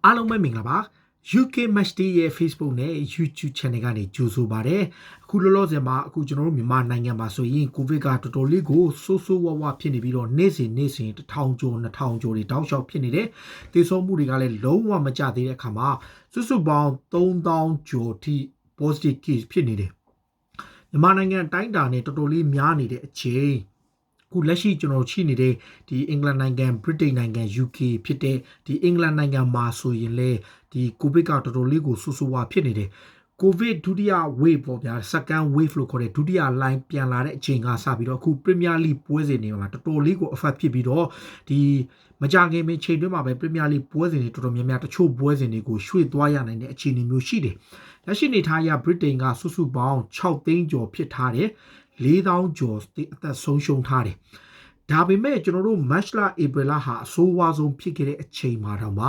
အားလုံးပဲမင်္ဂလာပါ UK Match Day ရဲ့ Facebook နဲ့ YouTube Channel ကနေကြိုဆိုပါရစေအခုလောလောဆယ်မှာအခုကျွန်တော်တို့မြန်မာနိုင်ငံမှာဆိုရင်ကိုဗစ်ကတော်တော်လေးကိုဆိုးဆိုးဝါးဝါးဖြစ်နေပြီးတော့နေ့စဉ်1000ကျော်2000ကျော်တွေတောက်လျှောက်ဖြစ်နေတယ်သေဆုံးမှုတွေကလည်းလုံးဝမကျသေးတဲ့အခါမှာစုစုပေါင်း3000ကျော်ထိ positive case ဖြစ်နေတယ်မြန်မာနိုင်ငံတိုင်းတာနဲ့တော်တော်လေးများနေတဲ့အချိန်ခုလက်ရှိကျွန်တော်ရှိနေတဲ့ဒီအင်္ဂလန်နိုင်ငံဗြိတိန်နိုင်ငံ UK ဖြစ်တဲ့ဒီအင်္ဂလန်နိုင်ငံမှာဆိုရင်လေဒီကိုဗစ်ကတော်တော်လေးကိုဆူဆူဝါဖြစ်နေတယ်ကိုဗစ်ဒုတိယ wave ပေါ့ဗျာ second wave လို့ခေါ်တဲ့ဒုတိယ line ပြန်လာတဲ့အချိန်ကစပြီးတော့အခု Premier League ပွဲစဉ်တွေမှာတော်တော်လေးကို affect ဖြစ်ပြီးတော့ဒီမကြခင်မချိန်တွင်းမှာပဲ Premier League ပွဲစဉ်တွေတော်တော်များများတချို့ပွဲစဉ်တွေကိုရွှေ့သွားရနိုင်တဲ့အခြေအနေမျိုးရှိတယ်လက်ရှိနေထားရဗြိတိန်ကစုစုပေါင်း6သိန်းကျော်ဖြစ်ထားတယ်4000ကျော်အသက်ဆုံးရှုံးထားတယ်ဒါပေမဲ့ကျွန်တော်တို့ match လ April လဟာအဆိုးဝါးဆုံးဖြစ်ခဲ့တဲ့အချိန်မှာတော့မှ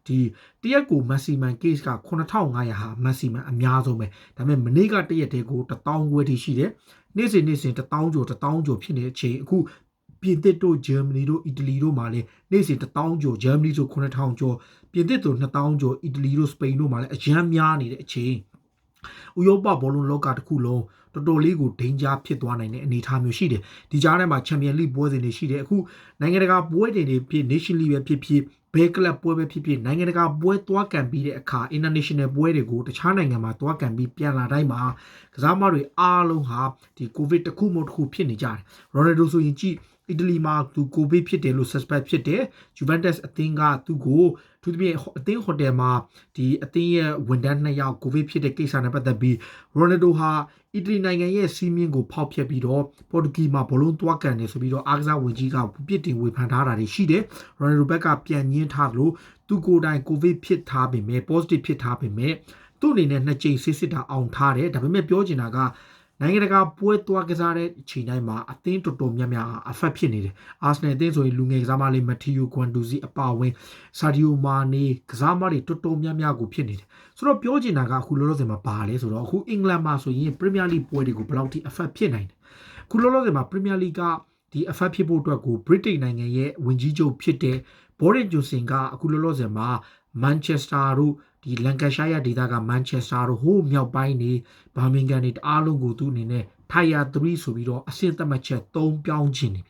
ဒီတရက်ကို maximum case က9500ဟာ maximum အများဆုံးပဲဒါပေမဲ့မနေ့ကတရက်တည်းကို1000ခွဲထိရှိတယ်နေ့စဉ်1000ကျော်ဖြစ်နေတဲ့အချိန်အခုပြင်သစ်တို့ဂျာမနီတို့အီတလီတို့မှာလည်းနေ့စဉ်1000ကျော်ဂျာမနီဆို9000ကျော်ပြင်သစ်တို့2000ကျော်အီတလီတို့စပိန်တို့မှာလည်းအရန်များနေတဲ့အချိန်ဥရောပဘောလုံးလောကတစ်ခုလုံးတော်တော်လေးကိုဒိန်ဂျာဖြစ်သွားနိုင်တဲ့အနေအထားမျိုးရှိတယ်ဒီကြားထဲမှာချန်ပီယံလိပွဲစဉ်တွေရှိတယ်အခုနိုင်ငံတကာပွဲတွေဖြစ် Nation League ပဲဖြစ်ဘဲကလပ်ပွဲပဲဖြစ်နိုင်ငံတကာပွဲသွားကန်ပြီးတဲ့အခါ international ပွဲတွေကိုတခြားနိုင်ငံမှာသွားကန်ပြီးပြန်လာတိုင်းမှာကစားသမားတွေအားလုံးဟာဒီကိုဗစ်တစ်ခုမှတစ်ခုဖြစ်နေကြတယ်ရိုနယ်ဒိုဆိုရင်ကြည့်အီတလီမှာသူကိုဗစ်ဖြစ်တယ်လို့ suspect ဖြစ်တယ်ဂျူဗန်တက်စ်အသင်းကသူ့ကိုသူတပြည့်အသင်းဟိုတယ်မှာဒီအသင်းရဲ့ဝန်ထမ်း2ယောက်ကိုဗစ်ဖြစ်တဲ့ကိစ္စနဲ့ပတ်သက်ပြီးရိုနယ်ဒိုဟာအီတလီနိုင်ငံရဲ့စီးမင်းကိုဖောက်ဖျက်ပြီးတော့ပေါ်တူဂီမှာဘောလုံးသွားကန်တယ်ဆိုပြီးတော့အားကစားဝန်ကြီးကပြစ်တင်ဝေဖန်ထားတာတွေရှိတယ်ရိုနယ်ဒိုဘက်ကပြန်ညှင်းထားလို့သူကိုယ်တိုင်ကိုဗစ်ဖြစ်ထားပေမဲ့ positive ဖြစ်ထားပေမဲ့သူ့အနေနဲ့2ကြိမ်စစ်တာအောင်ထားတယ်ဒါပေမဲ့ပြောချင်တာကနိုင်ငံတကာပွဲသွားကစားတဲ့အချိန်တိုင်းမှာအသင်းတော်တော်များများ affect ဖြစ်နေတယ်အာဆနယ်အသင်းဆိုရင်လူငယ်ကစားမလေးမက်တီယိုကွမ်ဒူစီအပါဝင်ဆာဒီယိုမာနီကစားမတွေတော်တော်များများကိုဖြစ်နေတယ်ဆိုတော့ပြောချင်တာကအခုလောလောဆယ်မှာပါလဲဆိုတော့အခုအင်္ဂလန်မှာဆိုရင် Premier League ပွဲတွေကိုဘယ်လောက်ထိ affect ဖြစ်နိုင်တယ်အခုလောလောဆယ်မှာ Premier League ကဒီ affect ဖြစ်ဖို့အတွက်ကိုဗြိတိန်နိုင်ငံရဲ့ဝင်ကြီးချုပ်ဖြစ်တဲ့ဘော်ရစ်ဂျွန်ဆင်ကအခုလောလောဆယ်မှာမန်ချက်စတာတို့ဒီလန်ကာရှားယာဒေသကမန်ချက်စတာတို့ဟိုးမြောက်ပိုင်းနေဘာမင်ဂန်တွေအားလုံးကိုသူအနေနဲ့ထိုင်ယာ3ဆိုပြီးတော့အဆင့်သတ်မှတ်ချက်3ပြောင်းခြင်းနေပြ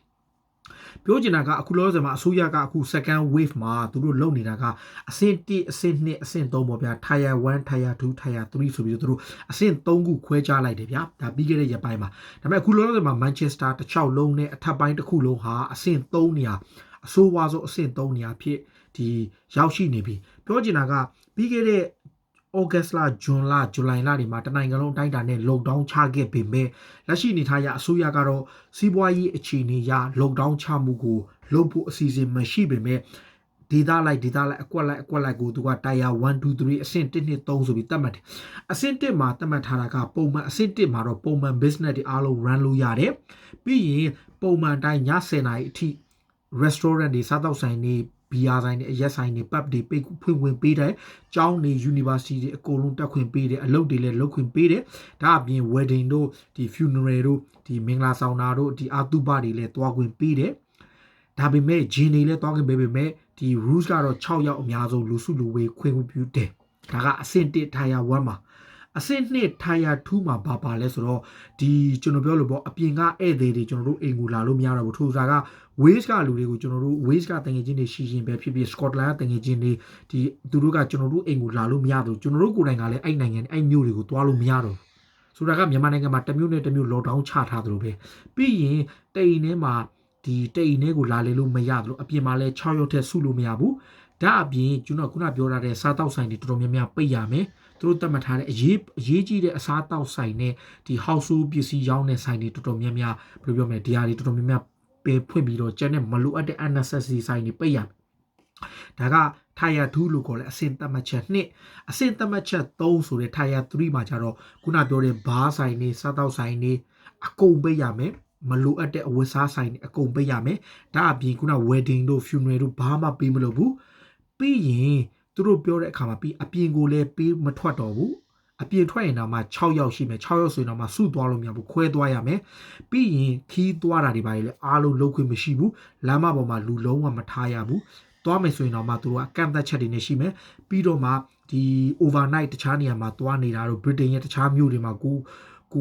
ီပြောချင်တာကအခုလောဆယ်မှာအစိုးရကအခု second wave မှာသူတို့လုပ်နေတာကအဆင့်1အဆင့်2အဆင့်3ပေါ့ဗျာ Tier 1 Tier 2 Tier 3ဆိုပြီးတော့သူတို့အဆင့်3ခုခွဲခြားလိုက်တယ်ဗျာဒါပြီးခဲ့တဲ့ရက်ပိုင်းမှာဒါပေမဲ့အခုလောဆယ်မှာ Manchester တစ်ချောက်လုံးနဲ့အထက်ပိုင်းတစ်ခုလုံးဟာအဆင့်3နေရာအဆိုးဝါးဆုံးအဆင့်3နေရာဖြစ်ဒီရောက်ရှိနေပြီပြောချင်တာကပြီးခဲ့တဲ့ဩဂတ်စ်လဇွန်လဇူလိုင်လတွေမှာတနိုင်ငံလုံးအတိုင်းအတာနဲ့ lockdown ချခဲ့ပေမဲ့လက်ရှိအနေထားအရအစိုးရကတော့စီးပွားရေးအခြေအနေအရ lockdown ချမှုကိုလုပ်ဖို့အစီအစဉ်မရှိပေမဲ့ဒေသလိုက်အကွက်လိုက်ကိုသူက Tier 1 2 3အဆင့်1 2 3ဆိုပြီးသတ်မှတ်တယ်အဆင့်1မှာသတ်မှတ်ထားတာကပုံမှန်အဆင့်1မှာတော့ပုံမှန် business တွေအားလုံး run လို့ရတယ်ပြီးရင်ပုံမှန်တိုင်းည10:00နာရီအထိ restaurant တွေစားသောက်ဆိုင်တွေဘီယာဆိုင်တွေအရက်ဆိုင်တွေပတ်တွေပိတ်ဖွင့်ခွင့်ပေးတယ်။ကျောင်းတွေ university တွေအကုန်လုံးတက်ခွင့်ပေးတယ်။အလုပ်တွေလည်းလုပ်ခွင့်ပေးတယ်။ဒါအပြင် wedding တို့ဒီ funeral တို့ဒီမင်္ဂလာဆောင်တာတို့ဒီအာတုပတွေလည်းတွားခွင့်ပေးတယ်။ဒါပေမဲ့ဂျင်းတွေလည်းတွားခွင့်ပေးပေမဲ့ဒီ rules ကတော့6ယောက်အများဆုံးလူစုလူဝေးခွင့်ပြုတယ်။ဒါကအဆင့်1 Tier 1မှာအဆင့်2 Tier 2မှာပါလဲဆိုတော့ဒီကျွန်တော်ပြောလို့ပေါ့အပြင်ကဧည့်သည်တွေကျွန်တော်တို့အိမ်ကိုလာလို့မရတော့ဘူးထို့စားက Wales ကလူတွေကိုကျွန်တော်တို့ Wales ကတငယ်ချင်းတွေရှိရင်ပဲဖြစ်ဖြစ် Scotland ကတငယ်ချင်းတွေဒီသူတို့ကကျွန်တော်တို့အိမ်ကိုလာလို့မရတော့ကျွန်တော်တို့ကိုယ်တိုင်ကလည်းအဲ့နိုင်ငံအဲ့မြို့တွေကိုတွားလို့မရတော့ဆိုတာကမြန်မာနိုင်ငံမှာတစ်မြို့နဲ့တစ်မြို့ lockdown ချထားသလိုပဲပြီးရင်တိမ်ထဲမှာဒီတိမ်ထဲကိုလာလေလို့မရသလိုအပြင်မှာလည်း6ရောက်ထက်စုလို့မရဘူးဒါအပြင်ကျွန်တော်ခုနပြောထားတဲ့စားတောက်ဆိုင်တွေတော်တော်များများပိတ်ရမယ်သူတို့သတ်မှတ်ထားတဲ့အရေးကြီးတဲ့အစားတောက်ဆိုင်နဲ့ဒီ household ပစ္စည်းရောင်းတဲ့ဆိုင်တွေတော်တော်များများဘယ်လိုပြောမလဲဒီဟာတွေတော်တော်များများပဲဖွင့်ပြီးတော့ကျန်တဲ့မလိုအပ်တဲ့ unnecessary ဆိုင်တွေပိတ်ရဒါက Tier 2လို့ခေါ်တဲ့အဆင့်သတ်မှတ်ချက်2အဆင့်သတ်မှတ်ချက်3ဆိုတဲ့ Tier 3မှာကျတော့ခုနပြောတဲ့ဘားဆိုင်တွေစားတောက်ဆိုင်တွေအကုန်ပိတ်ရမယ်မလိုအပ်တဲ့အဝတ်စားဆိုင်တွေအကုန်ပိတ်ရမယ်ဒါအပြင်ခုန wedding တို့ funeral တို့ဘာမှပေးမလို့ဘူးပြီးရင်သူတို့ပြောတဲ့အခါမှာပြီးအပြင်ကိုလည်းပေးမထွက်တော့ဘူးအပြင်ထွက်ရင်တော့မှ6ယောက်ရှိမယ်6ယောက်ဆိုရင်တော့မှစုသွားလို့မရဘူးခွဲသွားရမယ်ပြီးရင်ခီးသွားတာတွေပါလေအားလုံးလုံးခွင့်မရှိဘူးလမ်းမပေါ်မှာလူလုံးဝမထားရဘူး သွားမယ်ဆိုရင်တော့မှသူတို့ကကန့်သက်ချက်တွေနဲ့ရှိမယ်ပြီးတော့မှဒီ overnight တခြားနေရာမှာသွားနေတာတို့ Britain ရဲ့တခြားမြို့တွေမှာကို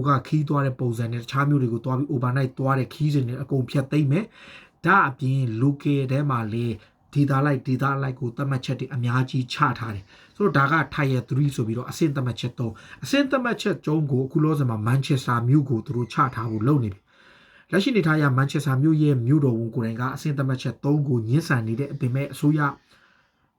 ကခီးသွားတဲ့ပုံစံနဲ့တခြားမြို့တွေကိုသွားပြီး overnight သွားတဲ့ခီးစဉ်တွေအကုန်ဖြတ်သိမ်းမယ်ဒါအပြင် local ထဲမှာလေဒေတာလိုက်ကိုသတ်မှတ်ချက်တွေအများကြီးချထားတယ်ဆိုတော့ဒါက Tier 3ဆိုပြီးတော့အဆင့်သတ်မှတ်ချက်3အဆင့်သတ်မှတ်ချက်3ကိုအခုလောဆယ်မှာ Manchester မြို့ကိုသူတို့ချထားဖို့လုပ်နေပြီလက်ရှိနေထားရ Manchester မြို့ရဲ့မြို့တော်ဝန်ကိုယ်တိုင်ကအဆင့်သတ်မှတ်ချက်3ကိုညှင်းဆန်နေတဲ့အပြင်မဲ့အစိုးရ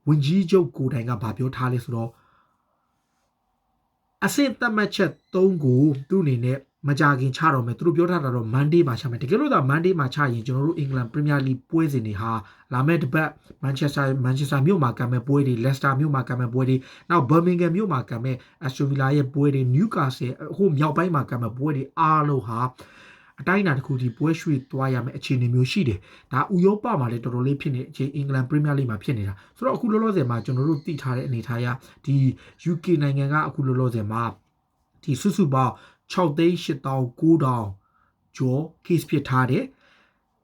ဝန်ကြီးချုပ်ကိုယ်တိုင်ကဗာပြောထားလဲဆိုတော့အဆင့်သတ်မှတ်ချက်3ကိုသူ့အနေနဲ့မကြခင်ချတော့မယ်သူတို့ပြောထားတာတော့ Monday မှာချမယ်တကယ်လို့ဒါ Monday မှာချရင်ကျွန်တော်တို့ England Premier League ပွဲစဉ်တွေဟာလာမယ့်တစ်ပတ် Manchester မြို့မှာကံမဲ့ပွဲတွေ Leicester မြို့မှာကံမဲ့ပွဲတွေနောက် Birmingham မြို့မှာကံမဲ့ Aston Villa ရဲ့ပွဲတွေ Newcastle ဟိုမြောက်ပိုင်းမှာကံမဲ့ပွဲတွေအားလုံးဟာအတိုင်းအတာတစ်ခုဒီပွဲရွှေ့သွားရမယ့်အခြေအနေမျိုးရှိတယ်ဒါဥရောပမှာလည်းတော်တော်လေးဖြစ်နေအချိန် England Premier League မှာဖြစ်နေတာဆိုတော့အခုလောလောဆယ်မှာကျွန်တော်တို့သိထားတဲ့အနေထားအရဒီ UK နိုင်ငံကအခုလောလောဆယ်မှာဒီစုစုပေါင်း6,8,900ကျော် case ဖြစ်ထားတယ်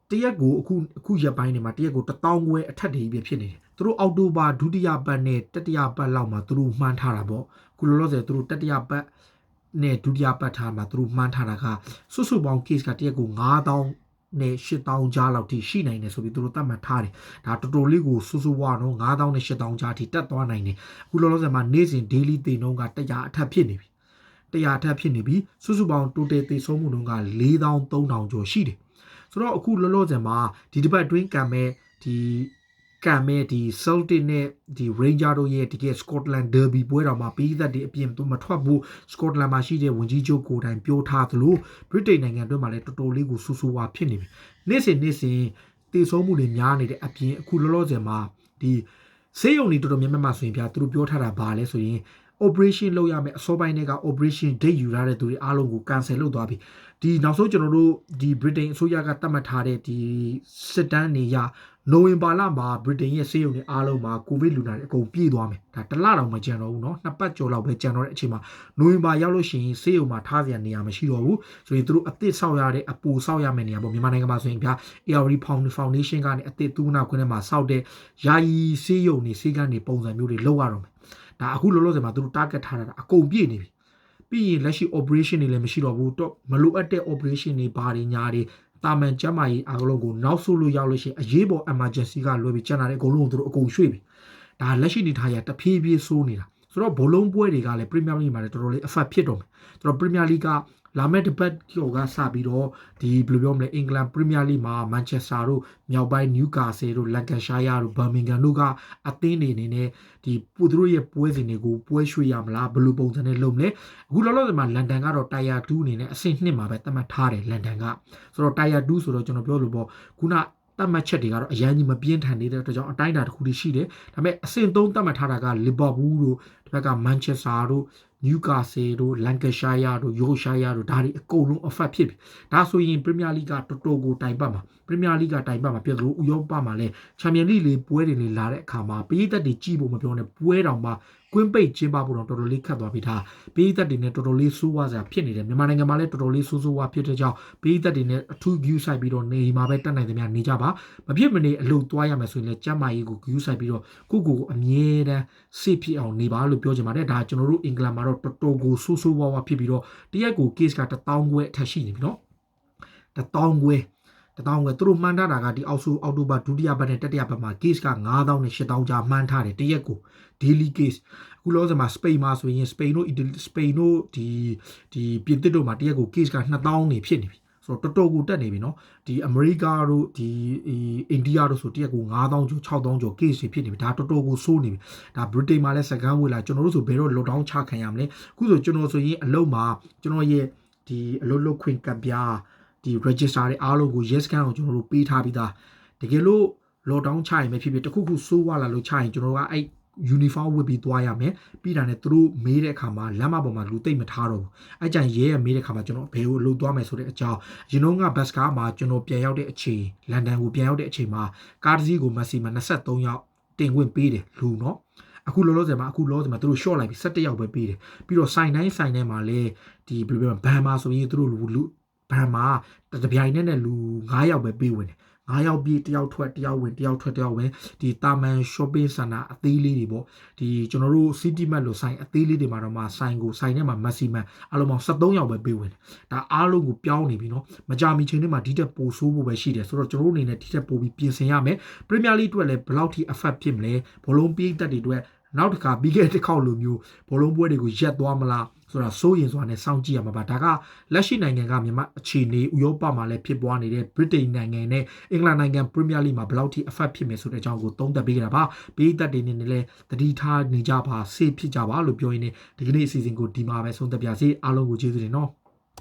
တရက်ကိုအခုရက်ပိုင်းတွေမှာတရက်ကို1,000ခွဲအထက်တည်းပဲဖြစ်နေတယ်သူတို့အောက်တိုဘာဒုတိယပတ်နဲ့တတိယပတ်လောက်မှာသူတို့မှန်းထားတာပေါ့အခုလောလောဆယ်သူတို့တတိယပတ်နဲ့ဒုတိယပတ်ထားမှာသူတို့မှန်းထားတာကစုစုပေါင်း case ကတရက်ကို9,000နဲ့8,000ကြားလောက်ထိရှိနိုင်တယ်ဆိုပြီးသူတို့သတ်မှတ်ထားတယ်ဒါတော်တော်လေးကိုစူးစူးဝါတော့9,000နဲ့8,000ကြားထိတက်သွားနိုင်တယ်အခုလောလောဆယ်မှာနေ့စဉ် daily သေနှုန်းက100အထက်ဖြစ်နေပြီ100အထက်ဖြစ်နေပြီစုစုပေါင်း total သေဆုံးမှုနှုန်းက4,300ကျော်ရှိတယ်ဆိုတော့အခုလောလောဆယ်မှာဒီတစ်ပတ်တွင်းကံမဲ့ဒီ Celtic နဲ့ဒီ Ranger တို့ရဲ့တကယ် Scotland Derby ပွဲတော်မှာပြီးသက်တွေအပြင်သူမထွက်ဘူး Scotland မှာရှိတဲ့ဝန်ကြီးချုပ်ကိုယ်တိုင်ပြောထားသလို Britain နိုင်ငံအတွင်းမှာလည်းတော်တော်လေးကိုဆူဆူဝါဖြစ်နေပြီနေ့စဉ်တည်ဆုံးမှုတွေများနေတဲ့အပြင်အခုလောလောဆယ်မှာဒီဆေးရုံတွေတော်တော်များများမှာဆိုရင်ပြသူတို့ပြောထားတာဘာလဲဆိုရင် operation လုပ်ရမယ်အစောပိုင်းတွေက operation date ယူထားတဲ့သူတွေအားလုံးကို cancel လုပ်သွားပြီဒီနောက်ဆုံးကျွန်တော်တို့ဒီ Britain အစိုးရကသတ်မှတ်ထားတဲ့ဒီစစ်တမ်းတွေရနိုဝင်ဘာလမှာ Britain ရဲ့ဆေးရုံတွေအားလုံးမှာကိုဗစ်လူနာတွေအကုန်ပြည့်သွားမယ်ဒါတစ်လတောင်မကျန်တော့ဘူးเนาะနှစ်ပတ်ကျော်လောက်ပဲကျန်တော့တဲ့အချိန်မှာနိုဝင်ဘာရောက်လို့ရှိရင်ဆေးရုံမှာထားစရာနေရာမရှိတော့ဘူးဆိုရင်တို့အသစ်ဆောက်ရတဲ့အပူဆောက်ရမယ့်နေရာပေါ့မြန်မာနိုင်ငံမှာဆိုရင်ဗျာ ARD Foundation ကနေအသစ်သူနာခွင့်ထဲမှာဆောက်တဲ့ယာယီဆေးရုံတွေဆေးကန်းတွေပုံစံမျိုးတွေလုပ်ရတော့မယ်ဒါအခုလောလောဆယ်မှာသူတို့ target ထားတာအကုန်ပြည့်နေပြီပြီးရင်လက်ရှိ operation တွေလည်းမရှိတော့ဘူးတော့မလိုအပ်တဲ့ operation တွေဘာတွေညာတွေတာမန်ကျန်းမာရေးအားလုံးကိုနောက်ဆုလို့ရောက်လို့ရှိရင်အရေးပေါ် emergency ကလွယ်ပြီးကျန်လာတဲ့အကုန်လုံးကိုသူတို့အကုန်ရွှေ့ပြီဒါလက်ရှိနေထားရတဖြည်းဖြည်းဆိုးနေတာဆိုတော့ဘလုံးပွဲတွေကလည်း Premier League မှာလည်းတော်တော်လေး effect ဖြစ်တော့မယ်ဆိုတော့ Premier League ကလာမယ့်တစ်ပတ်ကျော်ကစပြီးတော့ဒီဘယ်လိုပြောမလဲ England Premier League မှာ Manchester တို့မြောက်ပိုင်း Newcastle တို့ Lancashire တို့ Birmingham တို့ကအသင်းတွေအနေနဲ့ဒီသူတို့ရဲ့ပွဲစဉ်တွေကိုပွဲရွှေ့ရမလားဘယ်လိုပုံစံနဲ့လုပ်မလဲအခုလောလောဆယ်မှာ London ကတော့ Tier 2အနေနဲ့အဆင့်2မှာပဲသတ်မှတ်ထားတယ် London ကဆိုတော့ Tier 2ဆိုတော့ကျွန်တော်ပြောလို့ပေါ့ခုနသတ်မှတ်ချက်တွေကတော့အရင်ကြီးမပြင်းထန်နေတဲ့အတွက်ကြောင့်အတိုင်းအတာတစ်ခုတည်းရှိတယ်ဒါပေမဲ့အဆင့်3သတ်မှတ်ထားတာက Liverpool တို့ဒီဘက်က Manchester တို့ Newcastle တို့ Lancashire တို့ Yorkshire တို့ဒါတွေအကုန်လုံး effect ဖြစ်ပြီဒါဆိုရင် Premier League ကတော်တော်ကိုတိုင်ပတ်မှာ Premier League ကတိုင်ပတ်မှာပြည့်လို့ဥရောပမှာလည်း Champions League လေးပွဲတွေလေးလာတဲ့အခါမှာပေးသက်တွေကြည့်ဖို့မပြောနဲ့ပွဲတောင်မှကွင်းပိတ်ကျင်းပဖို့တော့တော်တော်လေးခက်သွားပြီဒါပေးသက်တွေနဲ့တော်တော်လေးဆိုးဝါးစရာဖြစ်နေတယ်မြန်မာနိုင်ငံမှာလည်းတော်တော်လေးဆိုးဝါးဖြစ်တဲ့ကြောင့်ပေးသက်တွေနဲ့အထူး view ဆိုင်ပြီးတော့နေမှာပဲတက်နိုင်သမျှနေကြပါမဖြစ်မနေအလုပ်သွားရမယ်ဆိုရင်လည်းကျန်းမာရေးကို view ဆိုင်ပြီးတော့ကိုအမြဲတမ်း safe ဖြစ်အောင်နေပါလို့ပြောချင်ပါတယ်ဒါကျွန်တော်တို့အင်္ဂလန်မှာတော့တော်တော်ကိုဆိုးဝါးဖြစ်ပြီးတော့တရက်ကို case က1,000ခွဲအထက်ရှိနေပြီနော်1,000ခွဲသူတို့မှန်းထားတာကဒီအောက်တိုဘာဒုတိယပတ်နဲ့တတိယပတ်မှာ case က9,000နဲ့8,000ကြားမှန်းထားတယ်တရက်ကို daily case အခုလောဆယ်မှာ Spain မှာဆိုရင် Spain တို့ဒီပြင်သစ်တို့မှာတရက်ကို case က2,000နေဖြစ်နေပြီဆိုတော့တော်တော်ကိုတက်နေပြီเนาะဒီအမေရိကတို့ဒီအိန္ဒိယတို့ဆိုတရက်ကို9,000ကျော်6,000ကျော် case ဖြစ်နေပြီဒါတော်တော်ကိုဆိုးနေပြီဒါ Britain မှာလည်းစကန်ဝေးလာကျွန်တော်တို့ဆိုဘယ်တော့ lockdown ချခံရမလဲအခုဆိုကျွန်တော်ဆိုရင်အလုပ်မှာကျွန်တော်ရဲ့ဒီအလုပ်လုပ်ခွင့်ကပ်ပြားဒီ register တွေအားလုံးကို yes scan ကိုကျွန်တော်တို့ပေးထားပြီးသားတကယ်လို့ lockdown ချရင်ပဲဖြစ်တခုခုဆိုးဝါလာလို့ချရင်ကျွန်တော်တို့ကအဲ့ uniform ဝတ်ပြီးသွားရမယ်ပြီးတာနဲ့သူတို့မေးတဲ့အခါမှာလမ်းမပေါ်မှာလူသိမ့်မထားတော့ဘူးအဲ့ကြရင်ရဲမေးတဲ့အခါမှာကျွန်တော်ဘယ်ကိုလှုပ်သွားမယ်ဆိုတဲ့အကြောင်းရင်တော့ကဘတ်ကားမှာကျွန်တော်ပြန်ရောက်တဲ့အချိန်လန်ဒန်ကိုပြန်ရောက်တဲ့အချိန်မှာကားတစ်စီးကိုမက်ဆီမှာ23ယောက်တင်ခွင့်ပေးတယ်လူเนาะအခုလောလောဆယ်မှာသူတို့ short လိုက်ပြီး17ယောက်ပဲပေးတယ်ပြီးတော့ဆိုင်တိုင်းမှာလည်းဒီဘယ်လိုပြောဘန်မှာဆိုရင်သူတို့လူဘန်မှာတပြိုင်နဲ့လူ9ယောက်ပဲပေးဝင်တယ် 9ယောက်ပြည့်တယောက်ထွက်တယောက်ဝင်တယောက်ထွက်တယောက်ဝင်ဒီတာမန် shopping center အသေးလေးတွေပေါ့ဒီကျွန်တော်တို့ city mart လို့ဆိုင်အသေးလေးတွေမှာတော့မှဆိုင်ထဲမှာ maximum အလုံးပေါင်း73ယောက်ပဲပေးဝင်တယ်ဒါအားလုံးကိုပြောင်းနေပြီနော်မကြမီချိန်တွေမှာဒီတက်ပိုဆိုးဖို့ပဲရှိတယ်ဆိုတော့ကျွန်တော်တို့အနေနဲ့ဒီတက်ပိုပြီးပြင်ဆင်ရမယ် Premier League အတွက်လည်းဘယ်လောက်ထိ effect ဖြစ်မလဲဘောလုံးပြေးတက်တွေအတွက်နောက်တစ်ခါပြီးခဲ့တဲ့တစ်ခေါက်လိုမျိုးဘောလုံးပွဲတွေကိုရက်သွားမလားဆိုတာစိုးရင်စွာနဲ့စောင့်ကြည့်ရမှာပါဒါကလက်ရှိနိုင်ငံကမြန်မာအခြေအနေဥရောပမှာလည်းဖြစ်ပွားနေတဲ့ Britain နိုင်ငံနဲ့အင်္ဂလန်နိုင်ငံ Premier League မှာဘယ်လောက်ထိ effect ဖြစ်မယ်ဆိုတဲ့အကြောင်းကိုသုံးသပ်ပေးကြတာပါပြီးသက်တွေနေနဲ့လည်းတတိထားနေကြပါစေဖြစ်ကြပါလို့ပြောရင်းနဲ့ဒီကနေ့အစီအစဉ်ကိုဒီမှာပဲဆုံးသက်ပြစေအားလုံးကိုကျေးဇူးတင်နော်